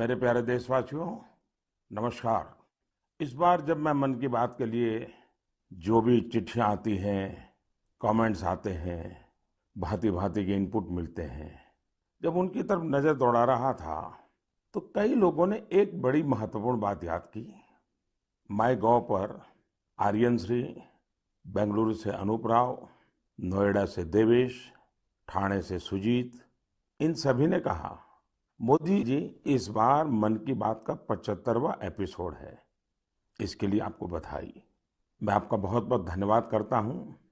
मेरे प्यारे देशवासियों, नमस्कार। इस बार जब मैं मन की बात के लिए जो भी चिट्ठियां आती हैं, कमेंट्स आते हैं, भांति-भांति के इनपुट मिलते हैं, जब उनकी तरफ नजर दौड़ा रहा था, तो कई लोगों ने एक बड़ी महत्वपूर्ण बात याद की। माय गॉव पर आर्यन श्री, बेंगलुरु से अनूप राव, नोएडा से देवेश, ठाणे से सुजीत, इन सभी ने कहा, मोदी जी, इस बार मन की बात का 75वां एपिसोड है। इसके लिए आपको बधाई। मैं आपका बहुत बहुत धन्यवाद करता हूं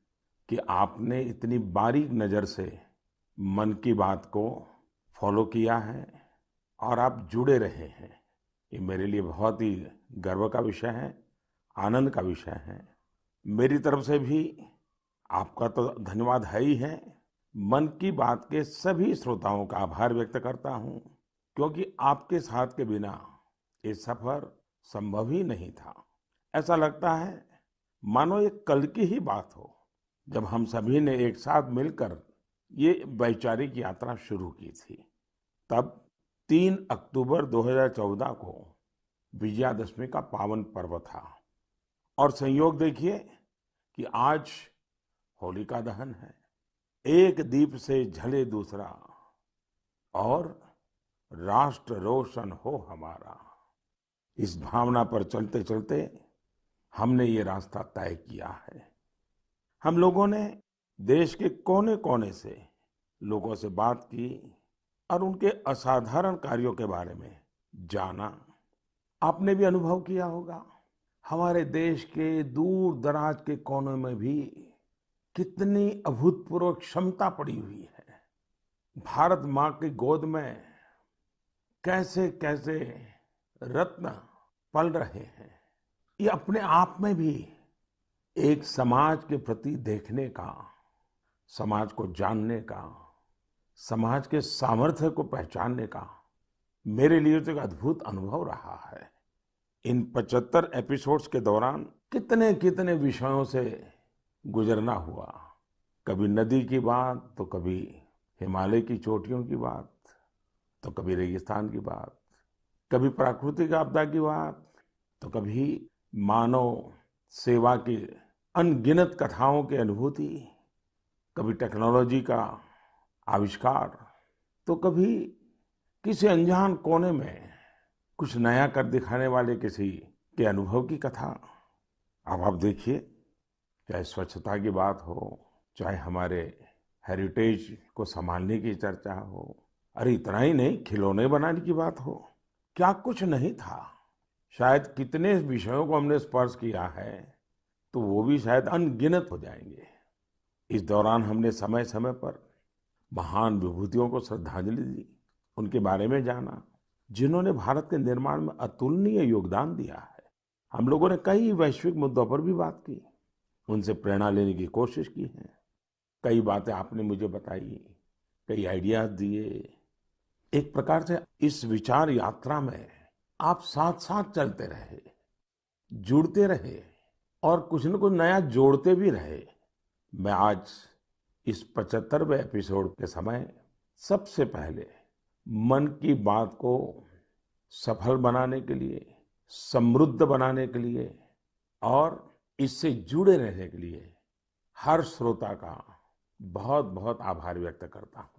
कि आपने इतनी बारीक नज़र से मन की बात को फॉलो किया है और आप जुड़े रहे हैं। ये मेरे लिए बहुत ही गर्व का विषय है, आनंद का विषय है। मेरी तरफ से भी आपका तो धन्यवाद है ही है। मन की बात के सभी श्रोताओं का आभार व्यक्त करता हूं, क्योंकि आपके साथ के बिना ये सफर संभव ही नहीं था। ऐसा लगता है मानो ये कल की ही बात हो, जब हम सभी ने एक साथ मिलकर ये वैचारिक यात्रा शुरू की थी। तब 3 अक्टूबर 2014 को विजयादशमी का पावन पर्व था और संयोग देखिए कि आज होलिका दहन है। एक दीप से जले दूसरा और राष्ट्र रोशन हो हमारा। इस भावना पर चलते चलते हमने ये रास्ता तय किया है। हम लोगों ने देश के कोने कोने से लोगों से बात की और उनके असाधारण कार्यों के बारे में जाना। आपने भी अनुभव किया होगा, हमारे देश के दूर दराज के कोनों में भी कितनी अभूतपूर्व क्षमता पड़ी हुई है। भारत माँ की गोद में कैसे कैसे रत्न पल रहे हैं। ये अपने आप में भी एक समाज के प्रति देखने का, समाज को जानने का, समाज के सामर्थ्य को पहचानने का मेरे लिए तो एक अद्भुत अनुभव रहा है। इन 75 एपिसोड्स के दौरान कितने कितने विषयों से गुजरना हुआ। कभी नदी की बात, तो कभी हिमालय की चोटियों की बात, तो कभी रेगिस्तान की बात, कभी प्राकृतिक आपदा की बात, तो कभी मानव सेवा की अनगिनत कथाओं की अनुभूति, कभी टेक्नोलॉजी का आविष्कार, तो कभी किसी अनजान कोने में कुछ नया कर दिखाने वाले किसी के अनुभव की कथा। अब आप देखिए, चाहे स्वच्छता की बात हो, चाहे हमारे हेरिटेज को संभालने की चर्चा हो, अरे इतना ही नहीं, खिलौने बनाने की बात हो, क्या कुछ नहीं था। शायद कितने विषयों को हमने स्पर्श किया है, तो वो भी शायद अनगिनत हो जाएंगे। इस दौरान हमने समय समय पर महान विभूतियों को श्रद्धांजलि दी, उनके बारे में जाना, जिन्होंने भारत के निर्माण में अतुलनीय योगदान दिया है। हम लोगों ने कई वैश्विक मुद्दों पर भी बात की, उनसे प्रेरणा लेने की कोशिश की है। कई बातें आपने मुझे बताई, कई आइडियाज दिए। एक प्रकार से इस विचार यात्रा में आप साथ साथ चलते रहे, जुड़ते रहे और कुछ न कुछ नया जोड़ते भी रहे। मैं आज इस 75वें एपिसोड के समय सबसे पहले मन की बात को सफल बनाने के लिए, समृद्ध बनाने के लिए और इससे जुड़े रहने के लिए हर श्रोता का बहुत बहुत आभार व्यक्त करता हूं।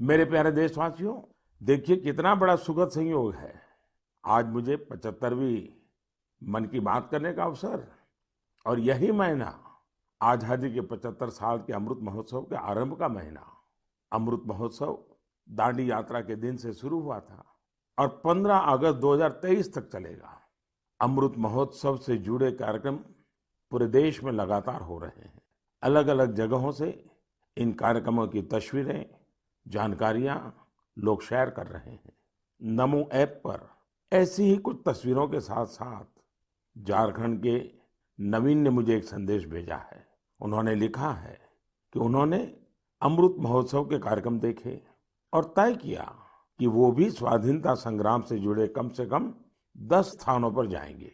मेरे प्यारे देशवासियों, देखिए कितना बड़ा सुखद संयोग है। आज मुझे 75वीं मन की बात करने का अवसर, और यही महीना आजादी के 75 साल के अमृत महोत्सव के आरंभ का महीना। अमृत महोत्सव दांडी यात्रा के दिन से शुरू हुआ था और 15 अगस्त 2023 तक चलेगा। अमृत महोत्सव से जुड़े कार्यक्रम पूरे देश में लगातार हो रहे हैं। अलग अलग जगहों से इन कार्यक्रमों की तस्वीरें, जानकारियां लोग शेयर कर रहे हैं। नमो ऐप पर ऐसी ही कुछ तस्वीरों के साथ साथ झारखंड के नवीन ने मुझे एक संदेश भेजा है। उन्होंने लिखा है कि उन्होंने अमृत महोत्सव के कार्यक्रम देखे और तय किया कि वो भी स्वाधीनता संग्राम से जुड़े कम से कम 10 स्थानों पर जाएंगे।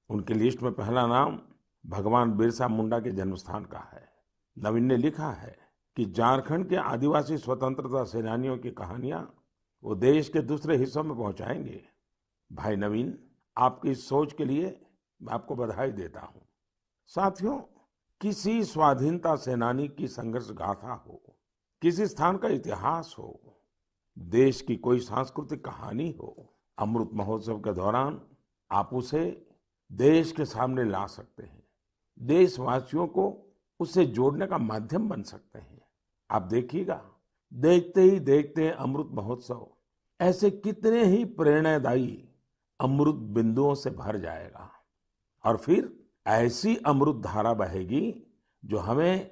उनकी लिस्ट में पहला नाम भगवान बिरसा मुंडा के जन्म स्थान का है। नवीन ने लिखा है कि झारखंड के आदिवासी स्वतंत्रता सेनानियों की कहानियां वो देश के दूसरे हिस्सों में पहुंचाएंगे। भाई नवीन, आपकी इस सोच के लिए मैं आपको बधाई देता हूं। साथियों, किसी स्वाधीनता सेनानी की संघर्ष गाथा हो, किसी स्थान का इतिहास हो, देश की कोई सांस्कृतिक कहानी हो, अमृत महोत्सव के दौरान आप उसे देश के सामने ला सकते हैं, देशवासियों को उससे जोड़ने का माध्यम बन सकते हैं। आप देखिएगा, देखते ही देखते अमृत महोत्सव ऐसे कितने ही प्रेरणादायी अमृत बिंदुओं से भर जाएगा और फिर ऐसी अमृत धारा बहेगी जो हमें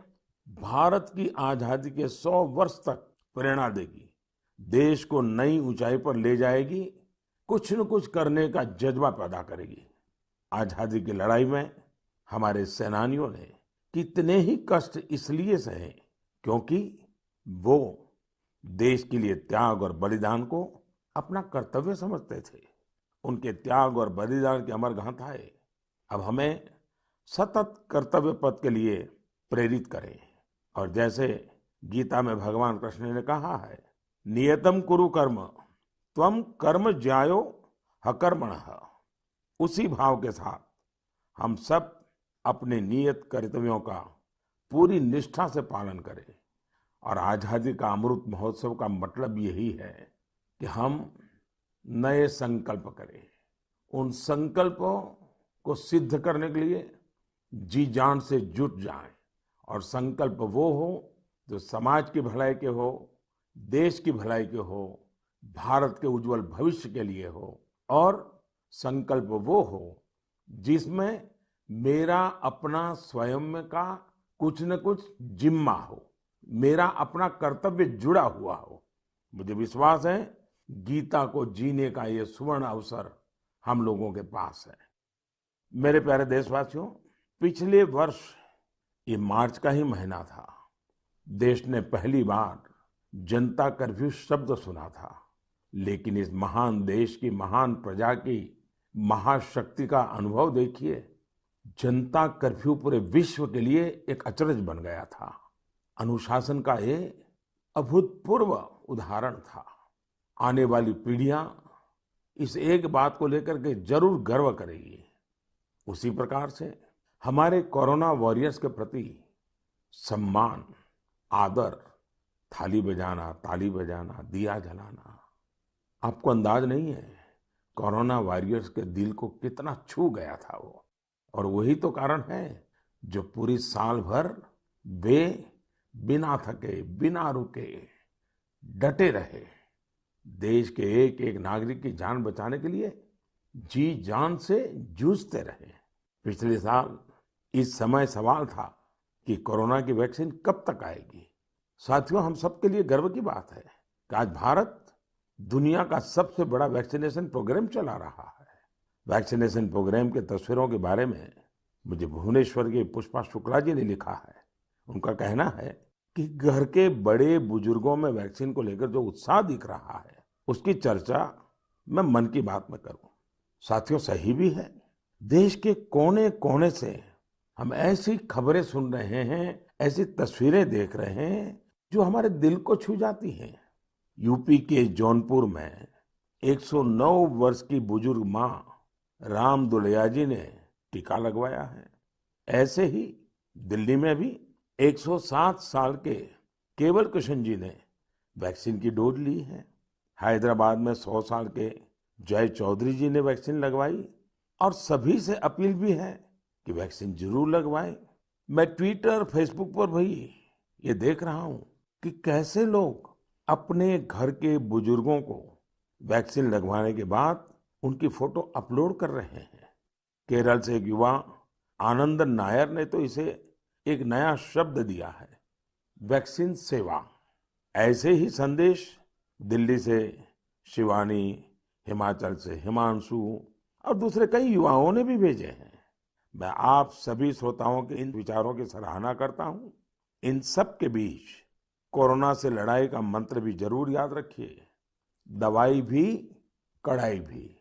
भारत की आजादी के 100 वर्ष तक प्रेरणा देगी, देश को नई ऊंचाई पर ले जाएगी, कुछ न कुछ करने का जज्बा पैदा करेगी। आजादी की लड़ाई में हमारे सेनानियों ने कितने ही कष्ट इसलिए सहे क्योंकि वो देश के लिए त्याग और बलिदान को अपना कर्तव्य समझते थे। उनके त्याग और बलिदान की अमर गाथाएं अब हमें सतत कर्तव्य पथ के लिए प्रेरित करें। और जैसे गीता में भगवान कृष्ण ने कहा है, नियतम कुरु कर्म त्वम कर्म ज्यायो हकर्मणः, उसी भाव के साथ हम सब अपने नियत कर्तव्यों का पूरी निष्ठा से पालन करें। और आजादी का अमृत महोत्सव का मतलब यही है कि हम नए संकल्प करें, उन संकल्पों को सिद्ध करने के लिए जी जान से जुट जाएं। और संकल्प वो हो जो समाज की भलाई के हो, देश की भलाई के हो, भारत के उज्जवल भविष्य के लिए हो। और संकल्प वो हो जिसमें मेरा अपना स्वयं का कुछ न कुछ जिम्मा हो, मेरा अपना कर्तव्य जुड़ा हुआ हो। मुझे विश्वास है गीता को जीने का ये सुवर्ण अवसर हम लोगों के पास है। मेरे प्यारे देशवासियों, पिछले वर्ष ये मार्च का ही महीना था। देश ने पहली बार जनता कर्फ्यू शब्द सुना था। लेकिन इस महान देश की महान प्रजा की महाशक्ति का अनुभव देखिए। जनता कर्फ्यू पूरे विश्व के लिए एक अचरज बन गया था। अनुशासन का ये अभूतपूर्व उदाहरण था। आने वाली पीढ़ियां इस एक बात को लेकर के जरूर गर्व करेगी। उसी प्रकार से हमारे कोरोना वॉरियर्स के प्रति सम्मान, आदर, थाली बजाना, ताली बजाना, दिया जलाना, आपको अंदाज नहीं है कोरोना वॉरियर्स के दिल को कितना छू गया था वो। और वही तो कारण है जो पूरी साल भर वे बिना थके, बिना रुके डटे रहे, देश के एक एक नागरिक की जान बचाने के लिए जी जान से जूझते रहे। पिछले साल इस समय सवाल था कि कोरोना की वैक्सीन कब तक आएगी। साथियों, हम सबके लिए गर्व की बात है कि आज भारत दुनिया का सबसे बड़ा वैक्सीनेशन प्रोग्राम चला रहा है। वैक्सीनेशन प्रोग्राम के तस्वीरों के बारे में मुझे भुवनेश्वर के पुष्पा शुक्ला जी ने लिखा है। उनका कहना है कि घर के बड़े बुजुर्गों में वैक्सीन को लेकर जो उत्साह दिख रहा है, उसकी चर्चा मैं मन की बात में करूं। साथियों, सही भी है। देश के कोने कोने से हम ऐसी खबरें सुन रहे हैं, ऐसी तस्वीरें देख रहे हैं जो हमारे दिल को छू जाती हैं। यूपी के जौनपुर में 109 वर्ष की बुजुर्ग मां राम दुलैया जी ने टीका लगवाया है। ऐसे ही दिल्ली में भी 107 साल के केवल कृष्ण जी ने वैक्सीन की डोज ली है। हैदराबाद में 100 साल के जय चौधरी जी ने वैक्सीन लगवाई। और सभी से अपील भी है कि वैक्सीन जरूर लगवाएं। मैं ट्विटर, फेसबुक पर भी ये देख रहा हूं कि कैसे लोग अपने घर के बुजुर्गों को वैक्सीन लगवाने के बाद उनकी फोटो अपलोड कर रहे हैं। केरल से एक युवा आनंद नायर ने तो इसे एक नया शब्द दिया है, वैक्सीन सेवा। ऐसे ही संदेश दिल्ली से शिवानी, हिमाचल से हिमांशु और दूसरे कई युवाओं ने भी भेजे हैं। मैं आप सभी श्रोताओं के इन विचारों की सराहना करता हूं। इन सब के बीच कोरोना से लड़ाई का मंत्र भी जरूर याद रखिए, दवाई भी कड़ाई भी।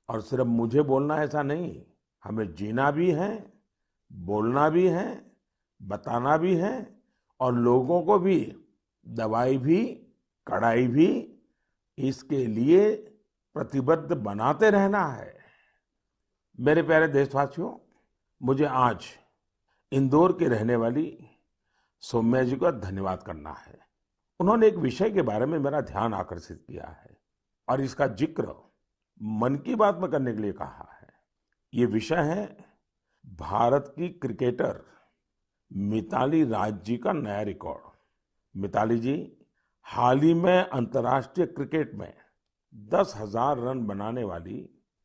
और सिर्फ मुझे बोलना ऐसा नहीं, हमें जीना भी है, बोलना भी है, बताना भी है और लोगों को भी दवाई भी कड़ाई भी इसके लिए प्रतिबद्ध बनाते रहना है। मेरे प्यारे देशवासियों, मुझे आज इंदौर की रहने वाली सौम्या जी का धन्यवाद करना है। उन्होंने एक विषय के बारे में मेरा ध्यान आकर्षित किया है और इसका जिक्र मन की बात में करने के लिए कहा है। ये विषय है भारत की क्रिकेटर मिताली राज जी का नया रिकॉर्ड। मिताली जी हाल ही में अंतर्राष्ट्रीय क्रिकेट में 10,000 रन बनाने वाली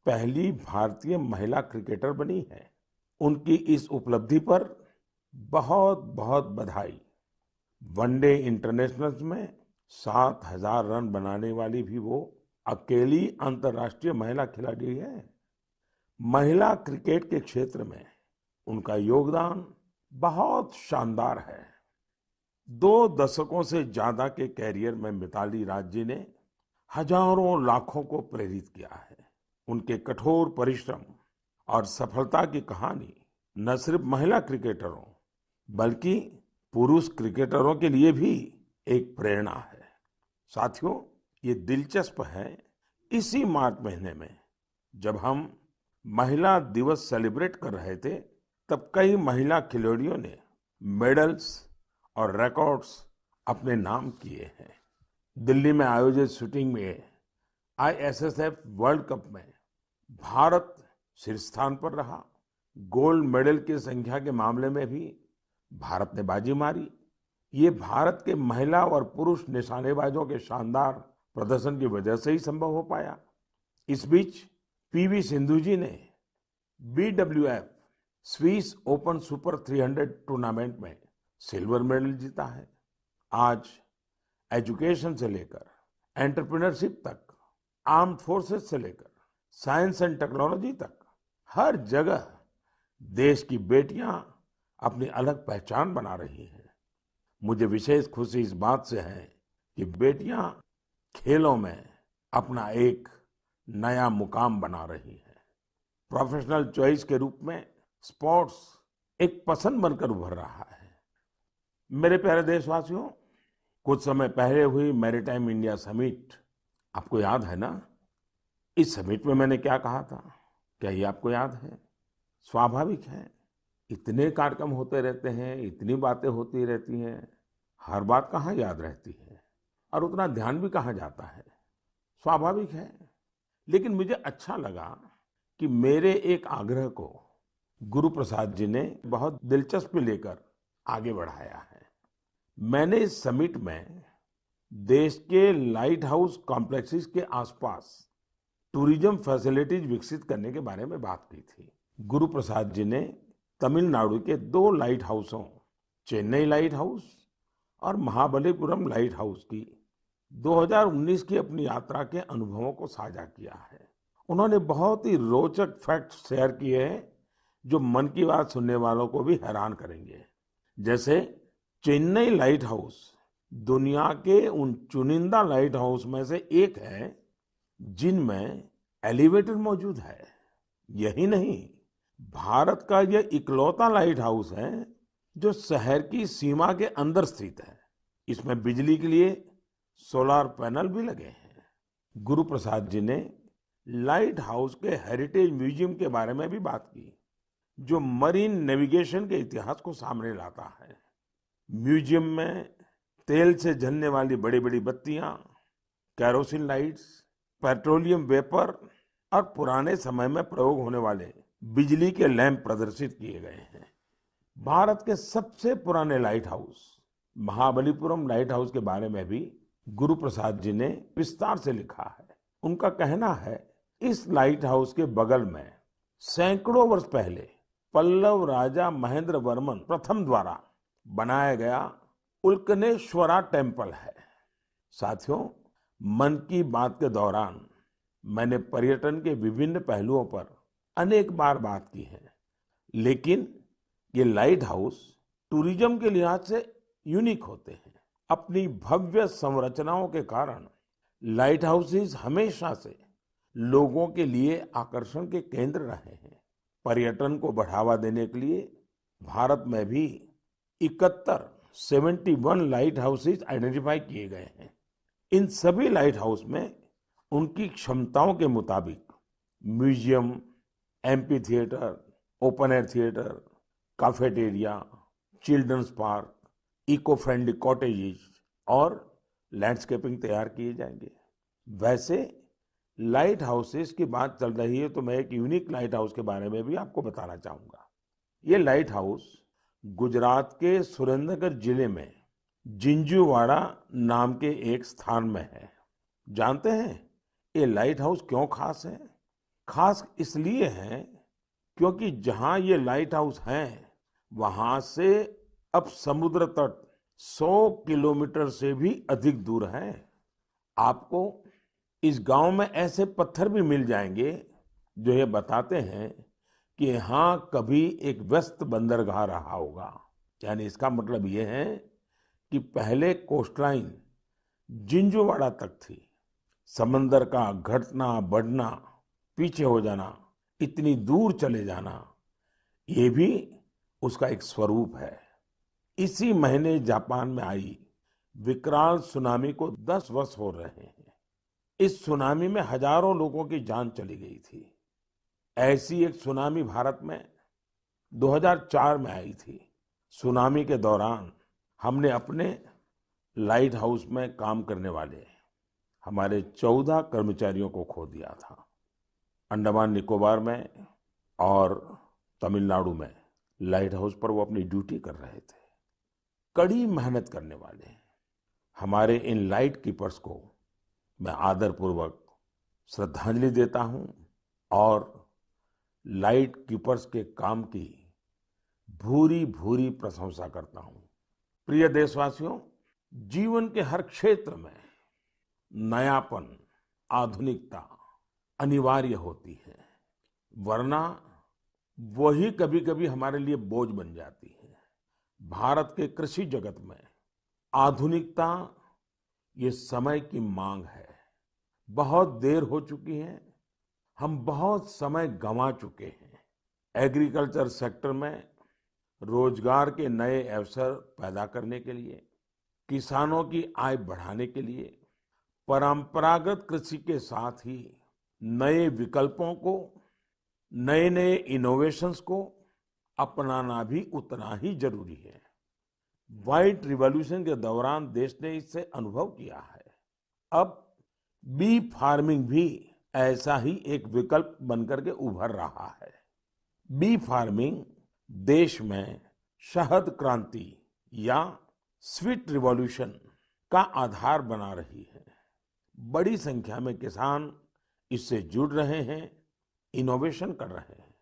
पहली भारतीय महिला क्रिकेटर बनी है। उनकी इस उपलब्धि पर बहुत बहुत बधाई। वनडे इंटरनेशनल्स में 7,000 रन बनाने वाली भी वो अकेली अंतर्राष्ट्रीय महिला खिलाड़ी है। महिला क्रिकेट के क्षेत्र में उनका योगदान बहुत शानदार है। 2 दशकों से ज्यादा के कैरियर में मिताली राज जी ने हजारों लाखों को प्रेरित किया है। उनके कठोर परिश्रम और सफलता की कहानी न सिर्फ महिला क्रिकेटरों बल्कि पुरुष क्रिकेटरों के लिए भी एक प्रेरणा है। साथियों, ये दिलचस्प है, इसी मार्च महीने में जब हम महिला दिवस सेलिब्रेट कर रहे थे, तब कई महिला खिलाड़ियों ने मेडल्स और रिकॉर्ड्स अपने नाम किए हैं। दिल्ली में आयोजित शूटिंग में आईएसएसएफ वर्ल्ड कप में भारत शीर्ष स्थान पर रहा। गोल्ड मेडल की संख्या के मामले में भी भारत ने बाजी मारी। ये भारत के महिला और पुरुष निशानेबाजों के शानदार प्रदर्शन की वजह से ही संभव हो पाया। इस बीच पीवी सिंधु जी ने BWF Swiss open super 300 tournament में सिल्वर मेडल जीता है। आज एजुकेशन से लेकर एंटरप्रेन्योरशिप तक, आर्म्ड फोर्सेस से लेकर साइंस एंड टेक्नोलॉजी तक, हर जगह देश की बेटियां अपनी अलग पहचान बना रही हैं। मुझे विशेष खुशी इस बात से है कि बेटियां खेलों में अपना एक नया मुकाम बना रही हैं। प्रोफेशनल चॉइस के रूप में स्पोर्ट्स एक पसंद बनकर उभर रहा है। मेरे प्यारे देशवासियों, कुछ समय पहले हुई मैरीटाइम इंडिया समिट आपको याद है ना? इस समिट में मैंने क्या कहा था? क्या ये आपको याद है? स्वाभाविक है, इतने कार्यक्रम होते रहते हैं, इतनी बातें होती रहती हैं, हर बात कहाँ याद रहती है और उतना ध्यान भी कहाँ जाता है। स्वाभाविक है, लेकिन मुझे अच्छा लगा कि मेरे एक आग्रह को गुरु प्रसाद जी ने बहुत दिलचस्पी लेकर आगे बढ़ाया है। मैंने इस समिट में देश के लाइट हाउस कॉम्प्लेक्सेस के आसपास टूरिज्म फैसिलिटीज विकसित करने के बारे में बात की थी। गुरु प्रसाद जी ने तमिलनाडु के 2 लाइट हाउसों, चेन्नई लाइट हाउस और महाबलीपुरम लाइट हाउस की 2019 की अपनी यात्रा के अनुभवों को साझा किया है। उन्होंने बहुत ही रोचक फैक्ट्स शेयर किए हैं जो मन की बात सुनने वालों को भी हैरान करेंगे। जैसे चेन्नई लाइट हाउस दुनिया के उन चुनिंदा लाइट हाउस में से एक है जिनमें एलिवेटर मौजूद है। यही नहीं, भारत का यह इकलौता लाइट हाउस है जो शहर की सीमा के अंदर स्थित है। इसमें बिजली के लिए सोलर पैनल भी लगे हैं। गुरु प्रसाद जी ने लाइट हाउस के हेरिटेज म्यूजियम के बारे में भी बात की, जो मरीन नेविगेशन के इतिहास को सामने लाता है। म्यूजियम में तेल से जलने वाली बड़ी बड़ी बत्तियां, कैरोसिन लाइट्स, पेट्रोलियम वेपर और पुराने समय में प्रयोग होने वाले बिजली के लैंप प्रदर्शित किए गए हैं। भारत के सबसे पुराने light house Mahabalipuram light house के बारे में भी गुरु प्रसाद जी ने विस्तार से लिखा है। उनका कहना है, इस लाइट हाउस के बगल में सैकड़ों वर्ष पहले पल्लव राजा महेंद्र वर्मन प्रथम द्वारा बनाया गया उल्कनेश्वरा टेम्पल है। साथियों, मन की बात के दौरान मैंने पर्यटन के विभिन्न पहलुओं पर अनेक बार बात की है, लेकिन ये लाइट हाउस टूरिज्म के लिहाज से यूनिक होते हैं। अपनी भव्य संरचनाओं के कारण लाइट हाउसेस हमेशा से लोगों के लिए आकर्षण के केंद्र रहे हैं। पर्यटन को बढ़ावा देने के लिए भारत में भी 71 लाइट हाउसेस आइडेंटिफाई किए गए हैं। इन सभी लाइट हाउस में उनकी क्षमताओं के मुताबिक museum, amphitheatre, open air theatre, cafeteria, children's park, eco friendly cottages और लैंडस्केपिंग तैयार किए जाएंगे। वैसे लाइट हाउसेस की बात चल रही है तो मैं एक यूनिक लाइट हाउस के बारे में भी आपको बताना चाहूंगा। ये लाइट हाउस गुजरात के सुरेंद्रनगर जिले में जिंजूवाड़ा नाम के एक स्थान में है। जानते हैं ये लाइट हाउस क्यों खास है? खास इसलिए है क्योंकि जहां ये लाइट हाउस है वहां से अब समुद्र तट 100 किलोमीटर से भी अधिक दूर है। आपको इस गांव में ऐसे पत्थर भी मिल जाएंगे जो ये बताते हैं कि यहाँ कभी एक व्यस्त बंदरगाह रहा होगा। यानी इसका मतलब ये है कि पहले कोस्टलाइन जिंजूवाड़ा तक थी। समंदर का घटना बढ़ना, पीछे हो जाना, इतनी दूर चले जाना, ये भी उसका एक स्वरूप है। इसी महीने जापान में आई विकराल सुनामी को 10 वर्ष हो रहे हैं। इस सुनामी में हजारों लोगों की जान चली गई थी। ऐसी एक सुनामी भारत में 2004 में आई थी। सुनामी के दौरान हमने अपने लाइट हाउस में काम करने वाले हमारे 14 कर्मचारियों को खो दिया था। अंडमान निकोबार में और तमिलनाडु में लाइट हाउस पर वो अपनी ड्यूटी कर रहे थे। कड़ी मेहनत करने वाले हमारे इन लाइट कीपर्स को मैं आदरपूर्वक श्रद्धांजलि देता हूं और लाइट कीपर्स के काम की भूरी भूरी प्रशंसा करता हूं। प्रिय देशवासियों, जीवन के हर क्षेत्र में नयापन, आधुनिकता अनिवार्य होती है, वरना वही कभी कभी हमारे लिए बोझ बन जाती है। भारत के कृषि जगत में आधुनिकता ये समय की मांग है। बहुत देर हो चुकी है, हम बहुत समय गंवा चुके हैं। एग्रीकल्चर सेक्टर में रोजगार के नए अवसर पैदा करने के लिए, किसानों की आय बढ़ाने के लिए परंपरागत कृषि के साथ ही नए विकल्पों को, नए नए इनोवेशंस को अपनाना भी उतना ही जरूरी है। व्हाइट रिवॉल्यूशन के दौरान देश ने इससे अनुभव किया है। अब बी फार्मिंग भी ऐसा ही एक विकल्प बनकर के उभर रहा है। बी फार्मिंग देश में शहद क्रांति या स्वीट रिवॉल्यूशन का आधार बना रही है। बड़ी संख्या में किसान इससे जुड़ रहे हैं, इनोवेशन कर रहे हैं।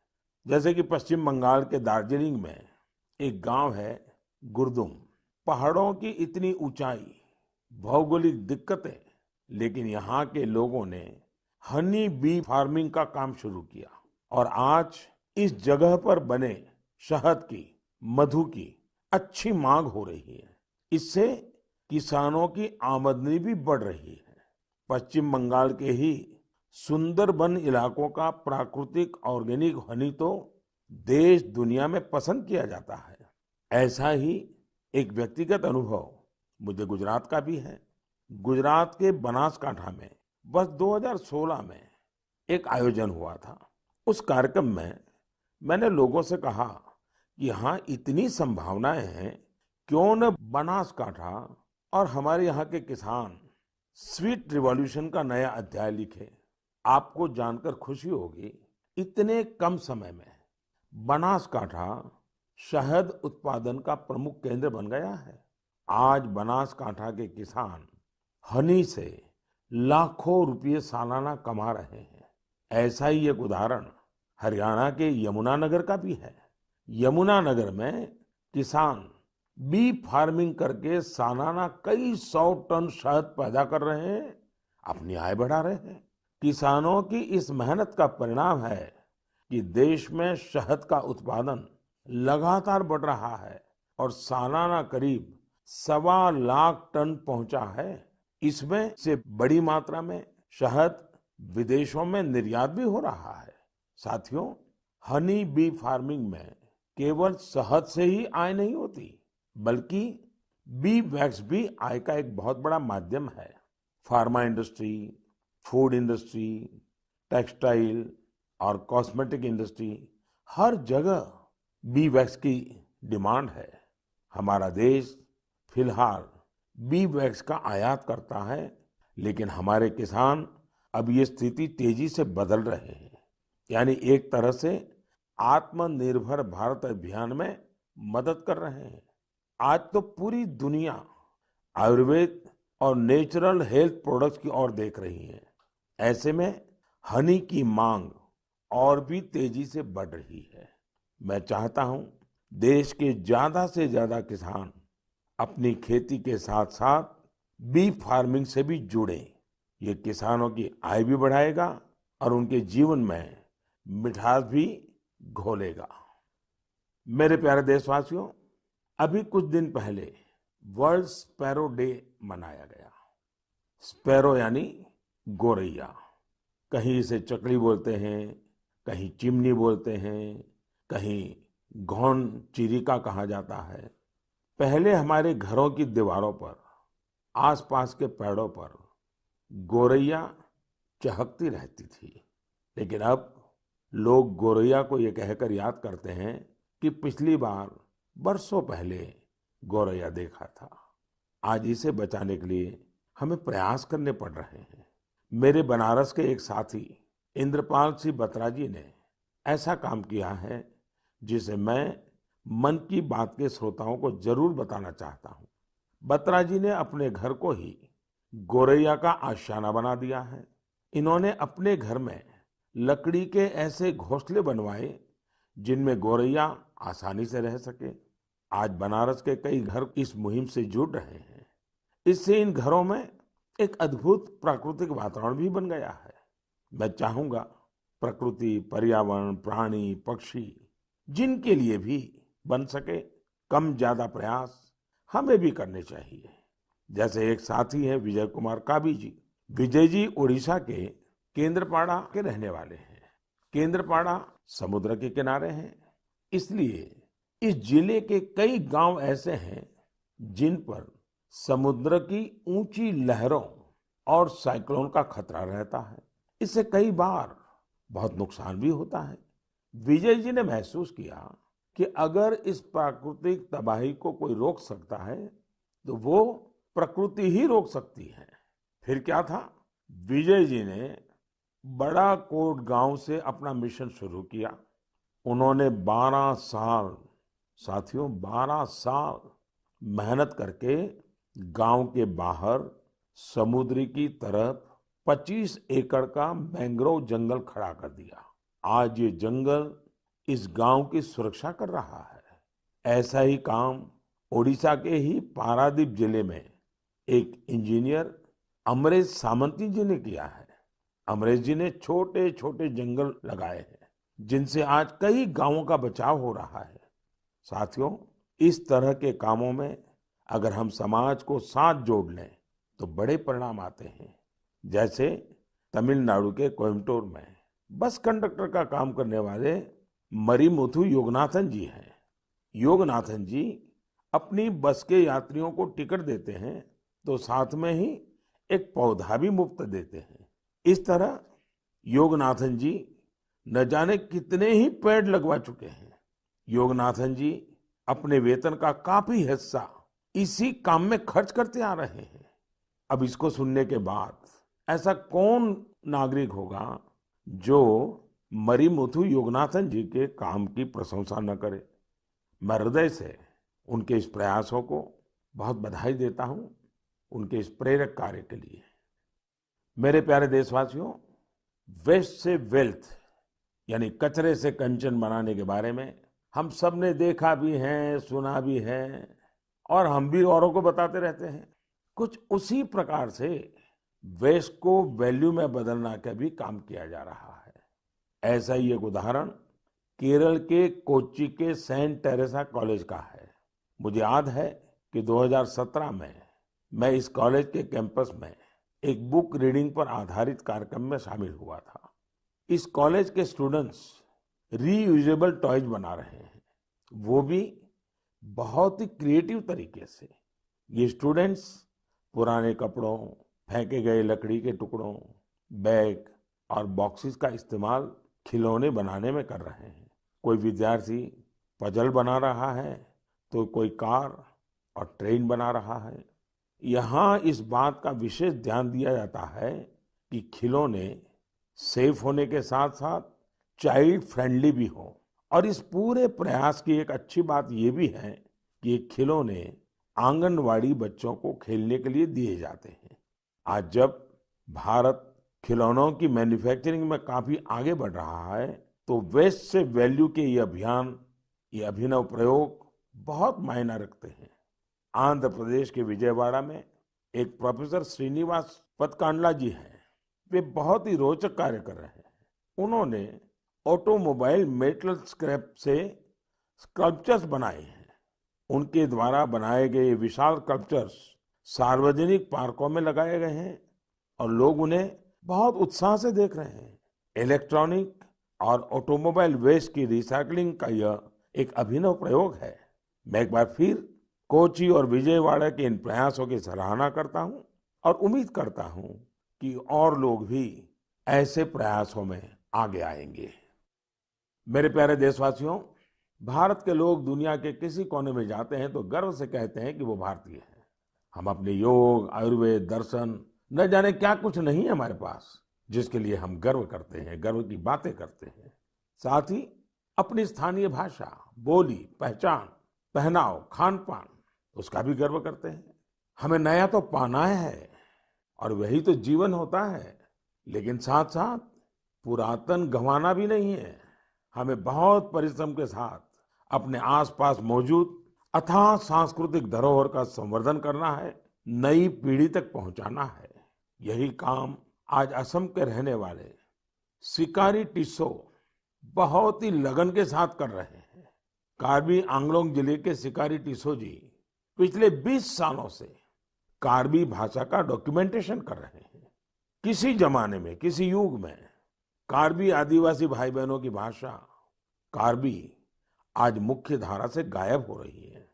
जैसे कि पश्चिम बंगाल के दार्जिलिंग में एक गांव है गुरदुम। पहाड़ों की इतनी ऊंचाई, भौगोलिक दिक्कतें, लेकिन यहाँ के लोगों ने हनी बी फार्मिंग का काम शुरू किया और आज इस जगह पर बने शहद की, मधु की अच्छी मांग हो रही है। इससे किसानों की आमदनी भी बढ़ रही है। पश्चिम बंगाल के ही सुंदरबन इलाकों का प्राकृतिक ऑर्गेनिक हनी तो देश दुनिया में पसंद किया जाता है। ऐसा ही एक व्यक्तिगत अनुभव मुझे गुजरात का भी है। गुजरात के बनासकांठा में बस 2016 में एक आयोजन हुआ था। उस कार्यक्रम में मैंने लोगों से कहा कि यहाँ इतनी संभावनाएं हैं, क्यों न बनासकांठा और हमारे यहाँ के किसान स्वीट रिवॉल्यूशन का नया अध्याय लिखे। आपको जानकर खुशी होगी, इतने कम समय में बनासकांठा शहद उत्पादन का प्रमुख केंद्र बन गया है। आज बनासकांठा के किसान हनी से लाखों रुपये सालाना कमा रहे हैं। ऐसा ही एक उदाहरण हरियाणा के यमुनानगर का भी है। यमुनानगर में किसान बी फार्मिंग करके सालाना कई 100 टन शहद पैदा कर रहे हैं, अपनी आय बढ़ा रहे हैं। किसानों की इस मेहनत का परिणाम है कि देश में शहद का उत्पादन लगातार बढ़ रहा है और सालाना करीब 1.25 लाख टन पहुंचा है। इसमें से बड़ी मात्रा में शहद विदेशों में निर्यात भी हो रहा है। साथियों, हनी बी फार्मिंग में केवल शहद से ही आय नहीं होती, बल्कि बी वैक्स भी आय का एक बहुत बड़ा माध्यम है। Pharma industry, food industry, textile और कॉस्मेटिक इंडस्ट्री, हर जगह बी वैक्स की डिमांड है। हमारा देश फिलहाल बी वैक्स का आयात करता है, लेकिन हमारे किसान अब ये स्थिति तेजी से बदल रहे हैं। यानी एक तरह से आत्मनिर्भर भारत अभियान में मदद कर रहे हैं। आज तो पूरी दुनिया आयुर्वेद और नेचुरल हेल्थ प्रोडक्ट्स की ओर देख रही है। ऐसे में हनी की मांग और भी तेजी से बढ़ रही है। मैं चाहता हूं देश के ज्यादा से ज्यादा किसान अपनी खेती के साथ साथ बी फार्मिंग से भी जुड़ें। ये किसानों की आय भी बढ़ाएगा और उनके जीवन में मिठास भी घोलेगा। मेरे प्यारे देशवासियों, अभी कुछ दिन पहले वर्ल्ड स्पैरो डे मनाया गया। स्पैरो यानी गोरैया। कहीं इसे चकली बोलते हैं, कहीं चिमनी बोलते हैं, कहीं घौन चिरिका कहा जाता है। पहले हमारे घरों की दीवारों पर, आसपास के पेड़ों पर गोरैया चहकती रहती थी। लेकिन अब लोग गोरैया को ये कहकर याद करते हैं कि पिछली बार बरसों पहले गोरैया देखा था। आज इसे बचाने के लिए हमें प्रयास करने पड़ रहे हैं। मेरे बनारस के एक साथी इंद्रपाल सिंह बत्रा जी ने ऐसा काम किया है जिसे मैं मन की बात के श्रोताओं को जरूर बताना चाहता हूँ। बत्रा जी ने अपने घर को ही गोरैया का आशियाना बना दिया है। इन्होंने अपने घर में लकड़ी के ऐसे घोंसले बनवाए जिनमें गोरैया आसानी से रह सके। आज बनारस के कई घर इस मुहिम से जुड़ रहे हैं। इससे इन घरों में एक अद्भुत प्राकृतिक वातावरण भी बन गया है। मैं चाहूंगा प्रकृति, पर्यावरण, प्राणी, पक्षी जिनके लिए भी बन सके, कम ज्यादा प्रयास हमें भी करने चाहिए। जैसे एक साथी है विजय कुमार काबी जी। विजय जी उड़ीसा के केंद्रपाड़ा के रहने वाले हैं। केंद्रपाड़ा समुद्र के किनारे है, इसलिए इस जिले के कई गांव ऐसे हैं जिन पर समुद्र की ऊंची लहरों और साइक्लोन का खतरा रहता है। इससे कई बार बहुत नुकसान भी होता है। विजय जी ने महसूस किया कि अगर इस प्राकृतिक तबाही को कोई रोक सकता है तो वो प्रकृति ही रोक सकती है। फिर क्या था, विजय जी ने बड़ा कोट गांव से अपना मिशन शुरू किया। उन्होंने 12 साल, साथियों 12 साल मेहनत करके गांव के बाहर समुद्र की तरफ 25 एकड़ का मैंग्रोव जंगल खड़ा कर दिया। आज ये जंगल इस गांव की सुरक्षा कर रहा है। ऐसा ही काम ओडिशा के ही पारादीप जिले में एक इंजीनियर अमरेश सामंती जी ने किया है। अमरेश जी ने छोटे छोटे जंगल लगाए हैं जिनसे आज कई गांवों का बचाव हो रहा है। साथियों, इस तरह के कामों में अगर हम समाज को साथ जोड़ लें तो बड़े परिणाम आते हैं। जैसे तमिलनाडु के कोयम्बटूर में बस कंडक्टर का काम करने वाले मरिमुथु योगनाथन जी हैं। योगनाथन जी अपनी बस के यात्रियों को टिकट देते हैं तो साथ में ही एक पौधा भी मुफ्त देते हैं। इस तरह योगनाथन जी न जाने कितने ही पेड़ लगवा चुके हैं। योगनाथन जी अपने वेतन का काफी हिस्सा इसी काम में खर्च करते आ रहे हैं। अब इसको सुनने के बाद ऐसा कौन नागरिक होगा जो मरिमुथु योगनाथन जी के काम की प्रशंसा न करे। मैं हृदय से उनके इस प्रयासों को बहुत बधाई देता हूं, उनके इस प्रेरक कार्य के लिए। मेरे प्यारे देशवासियों, वेस्ट से वेल्थ यानी कचरे से कंचन बनाने के बारे में हम सब ने देखा भी है, सुना भी है और हम भी औरों को बताते रहते हैं। कुछ उसी प्रकार से वेस्ट को वैल्यू में बदलना का भी काम किया जा रहा है। ऐसा ही एक उदाहरण केरल के कोच्चि के सेंट टेरेसा कॉलेज का है। मुझे याद है कि 2017 में मैं इस कॉलेज के कैंपस में एक बुक रीडिंग पर आधारित कार्यक्रम में शामिल हुआ था। इस कॉलेज के स्टूडेंट्स रीयूजेबल टॉयज बना रहे हैं, वो भी बहुत ही क्रिएटिव तरीके से। ये स्टूडेंट्स पुराने कपड़ों, फेंके गए लकड़ी के टुकड़ों बैग और बॉक्सेस का इस्तेमाल खिलौने बनाने में कर रहे हैं। कोई विद्यार्थी पजल बना रहा है, तो कोई कार और ट्रेन बना रहा है। यहाँ इस बात का विशेष ध्यान दिया जाता है कि खिलौने सेफ होने के साथ साथ चाइल्ड फ्रेंडली भी हो। और इस पूरे प्रयास की एक अच्छी बात ये भी है कि ये खिलौने आंगनवाड़ी बच्चों को खेलने के लिए दिए जाते हैं। आज जब भारत खिलौनों की मैन्युफैक्चरिंग में काफी आगे बढ़ रहा है, तो वेस्ट से वैल्यू के ये अभियान, ये अभिनव प्रयोग बहुत मायना रखते हैं। आंध्र प्रदेश के विजयवाड़ा में एक प्रोफेसर श्रीनिवास पदकांडला जी हैं। वे बहुत ही रोचक कार्य कर रहे हैं। उन्होंने ऑटोमोबाइल मेटल स्क्रैप से स्कल्पचर्स बनाए हैं। उनके द्वारा बनाए गए ये विशाल स्कल्पचर्स सार्वजनिक पार्कों में लगाए गए हैं और लोग उन्हें बहुत उत्साह से देख रहे हैं। इलेक्ट्रॉनिक और ऑटोमोबाइल वेस्ट की रिसाइकलिंग का यह एक अभिनव प्रयोग है। मैं एक बार फिर कोच्चि और विजयवाड़ा के इन प्रयासों की सराहना करता हूं और उम्मीद करता हूं कि और लोग भी ऐसे प्रयासों में आगे आएंगे। मेरे प्यारे देशवासियों, भारत के लोग दुनिया के किसी कोने में जाते हैं तो गर्व से कहते हैं कि वो भारतीय हैं। हम अपने योग, आयुर्वेद, दर्शन, न जाने क्या कुछ नहीं है हमारे पास, जिसके लिए हम गर्व करते हैं, गर्व की बातें करते हैं। साथ ही अपनी स्थानीय भाषा, बोली, पहचान, पहनाव, खान पान, उसका भी गर्व करते हैं। हमें नया तो पाना है और वही तो जीवन होता है, लेकिन साथ साथ पुरातन गंवाना भी नहीं है। हमें बहुत परिश्रम के साथ अपने आसपास मौजूद अथाह सांस्कृतिक धरोहर का संवर्धन करना है, नई पीढ़ी तक पहुंचाना है। यही काम आज असम के रहने वाले सिकारी टिस्सौ बहुत ही लगन के साथ कर रहे हैं। कार्बी आंगलोंग जिले के सिकारी टिस्सौ जी पिछले 20 सालों से कार्बी भाषा का डॉक्यूमेंटेशन कर रहे हैं। किसी जमाने में, किसी युग में कार्बी आदिवासी भाई बहनों की भाषा कार्बी आज मुख्य धारा से गायब हो रही है।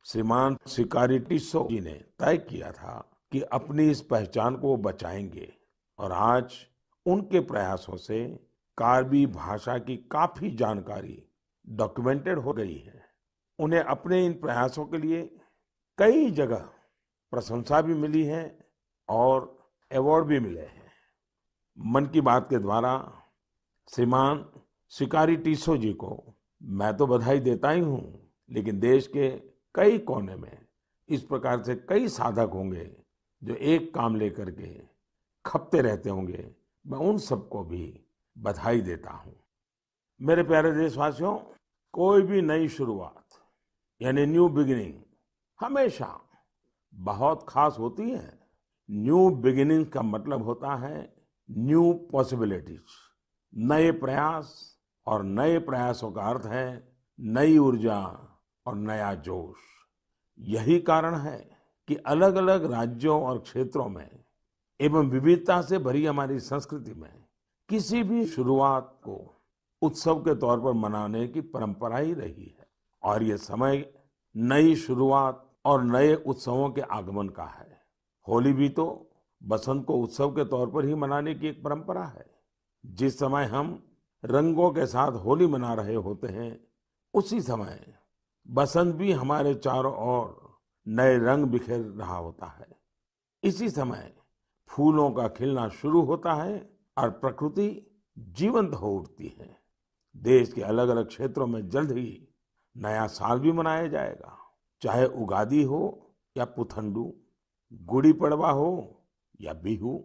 श्रीमान सिकारी टिस्सौ जी ने तय किया था कि अपनी इस पहचान को वो बचाएंगे और आज उनके प्रयासों से कार्बी भाषा की काफी जानकारी डॉक्यूमेंटेड हो गई है। उन्हें अपने इन प्रयासों के लिए कई जगह प्रशंसा भी मिली है और अवार्ड भी मिले हैं। मन की बात के द्वारा श्रीमान सिकारी टिस्सौ जी को मैं तो बधाई देता ही हूँ, लेकिन देश के कई कोने में इस प्रकार से कई साधक होंगे जो एक काम लेकर के खपते रहते होंगे। मैं उन सबको भी बधाई देता हूँ। मेरे प्यारे देशवासियों, कोई भी नई शुरुआत यानी न्यू बिगिनिंग हमेशा बहुत खास होती है। न्यू बिगिनिंग का मतलब होता है न्यू पॉसिबिलिटीज, नए प्रयास, और नए प्रयासों का अर्थ है नई ऊर्जा और नया जोश। यही कारण है कि अलग अलग राज्यों और क्षेत्रों में एवं विविधता से भरी हमारी संस्कृति में किसी भी शुरुआत को उत्सव के तौर पर मनाने की परंपरा ही रही है। और ये समय नई शुरुआत और नए उत्सवों के आगमन का है। होली भी तो बसंत को उत्सव के तौर पर ही मनाने की एक परंपरा है। जिस समय हम रंगों के साथ होली मना रहे होते हैं, उसी समय बसंत भी हमारे चारों ओर नए रंग बिखेर रहा होता है। इसी समय फूलों का खिलना शुरू होता है और प्रकृति जीवंत हो उठती है। देश के अलग अलग क्षेत्रों में जल्द ही नया साल भी मनाया जाएगा, चाहे उगादी हो या पुथंडू, गुड़ी पड़वा हो या बिहू,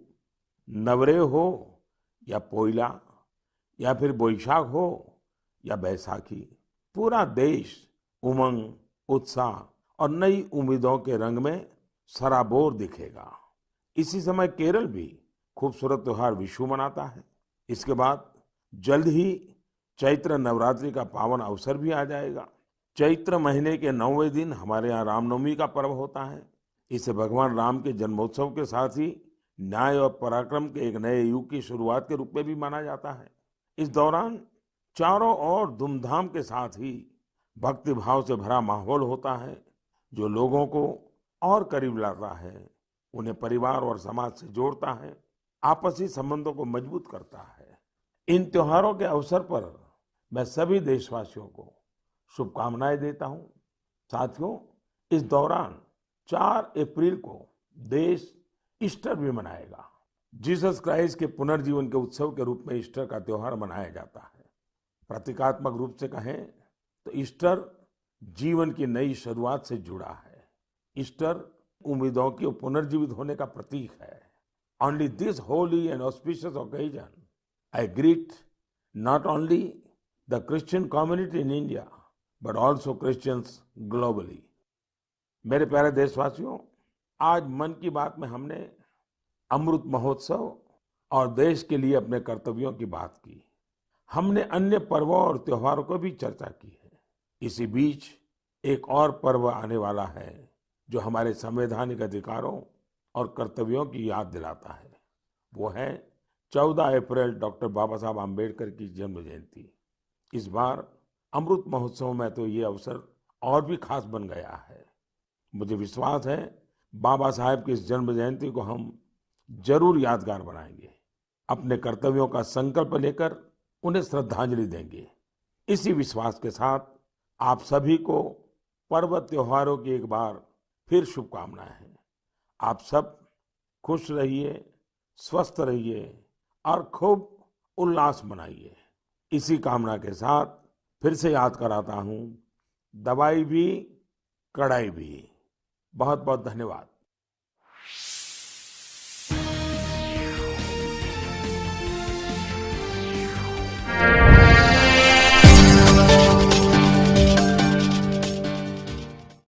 नवरेह हो या पोइला, या फिर बोईशाख हो या बैसाखी। पूरा देश उमंग, उत्साह और नई उम्मीदों के रंग में सराबोर दिखेगा। इसी समय केरल भी खूबसूरत त्योहार विशु मनाता है। इसके बाद जल्द ही चैत्र नवरात्रि का पावन अवसर भी आ जाएगा। चैत्र महीने के 9वें दिन हमारे यहाँ रामनवमी का पर्व होता है। इसे भगवान राम के जन्मोत्सव के साथ ही न्याय और पराक्रम के एक नए युग की शुरुआत के रूप में भी माना जाता है। इस दौरान चारों ओर धूमधाम के साथ ही भक्ति भाव से भरा माहौल होता है, जो लोगों को और करीब लाता है, उन्हें परिवार और समाज से जोड़ता है। आपसी संबंधों को मजबूत करता है। इन त्योहारों के अवसर पर मैं सभी देशवासियों को शुभकामनाएं देता हूं। साथियों, इस दौरान 4 अप्रैल को देश ईस्टर भी मनाएगा। जीसस क्राइस्ट के पुनर्जीवन के उत्सव के रूप में ईस्टर का त्योहार मनाया जाता है। प्रतीकात्मक रूप से कहें तो ईस्टर जीवन की नई शुरुआत से जुड़ा है। ईस्टर उम्मीदों के पुनर्जीवित होने का प्रतीक है। On this Holi and auspicious occasion I greet not only the Christian community in India but also Christians globally. मेरे प्यारे देशवासियों, आज मन की बात में हमने अमृत महोत्सव और देश के लिए अपने कर्तव्यों की बात की। हमने अन्य पर्वों और त्योहारों को भी चर्चा की है। इसी बीच एक और पर्व आने वाला है जो हमारे संवैधानिक अधिकारों और कर्तव्यों की याद दिलाता है। वो है 14 अप्रैल डॉक्टर बाबा साहब आम्बेडकर की जन्म जयंती। इस बार अमृत महोत्सव में तो ये अवसर और भी खास बन गया है। मुझे विश्वास है बाबा साहब की इस जन्म जयंती को हम जरूर यादगार बनाएंगे। अपने कर्तव्यों का संकल्प लेकर उन्हें श्रद्धांजलि देंगे। इसी विश्वास के साथ आप सभी को पर्व त्योहारों की एक बार फिर शुभकामनाएं हैं। आप सब खुश रहिए, स्वस्थ रहिए और खूब उल्लास मनाइए। इसी कामना के साथ फिर से याद कराता हूं, दवाई भी कड़ाई भी। बहुत बहुत धन्यवाद।